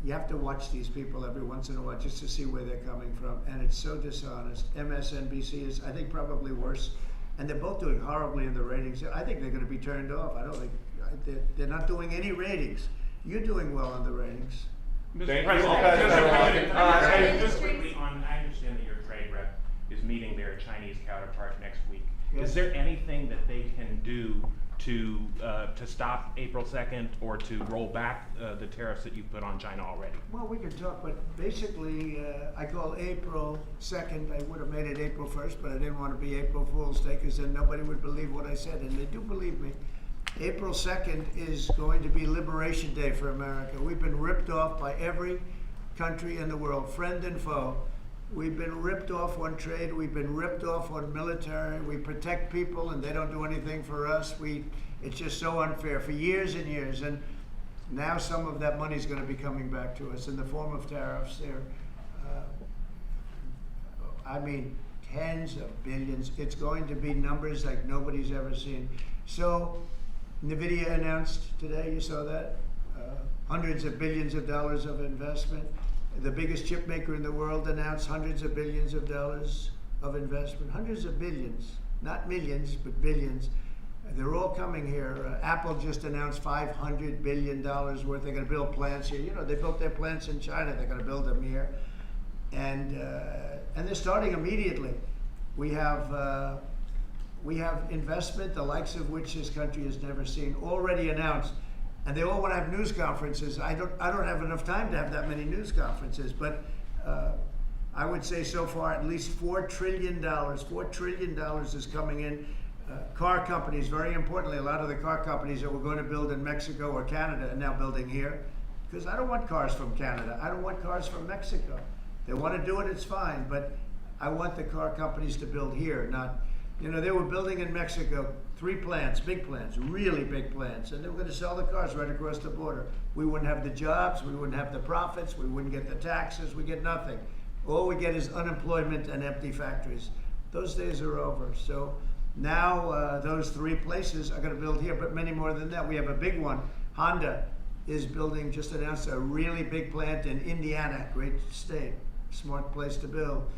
you have to watch these people every once in a while just to see where they're coming from, and it's so dishonest. MSNBC is, I think, probably worse, and they're both doing horribly in the ratings. I think they're going to be turned off. I don't think they're not doing any ratings. You're doing well on the ratings. Mr. Thank you. President, just quickly on, I understand that your trade rep is meeting their Chinese counterpart next week. Yes. Is there anything that they can do to stop April 2nd or to roll back the tariffs that you put on China already? Well, we can talk, but basically, I call April 2nd. I would have made it April 1st, but I didn't want to be April Fool's Day because then nobody would believe what I said, and they do believe me. April 2nd is going to be Liberation Day for America. We've been ripped off by every country in the world, friend and foe. We've been ripped off on trade. We've been ripped off on military. We protect people, and they don't do anything for us. It's just so unfair for years and years. And now some of that money is going to be coming back to us in the form of tariffs. I mean, tens of billions. It's going to be numbers like nobody's ever seen. So NVIDIA announced today, you saw that, hundreds of billions of dollars of investment. The biggest chip maker in the world announced hundreds of billions of dollars of investment. Hundreds of billions, not millions, but billions. They're all coming here. Apple just announced $500 billion worth. They're going to build plants here. You know, they built their plants in China. They're going to build them here. And they're starting immediately. We have investment, the likes of which this country has never seen, already announced. And they all want to have news conferences. I don't have enough time to have that many news conferences, but I would say so far at least $4 trillion. $4 trillion is coming in. Car companies, very importantly, a lot of the car companies that were going to build in Mexico or Canada are now building here, because I don't want cars from Canada. I don't want cars from Mexico. They want to do it, it's fine, but I want the car companies to build here, not, you know, they were building in Mexico 3 plants, big plants, really big plants, and they were going to sell the cars right across the border. We wouldn't have the jobs, we wouldn't have the profits, we wouldn't get the taxes, we get nothing. All we get is unemployment and empty factories. Those days are over. So now those 3 places are going to build here, but many more than that. We have a big one. Honda is building, just announced a really big plant in Indiana, great state, smart place to build.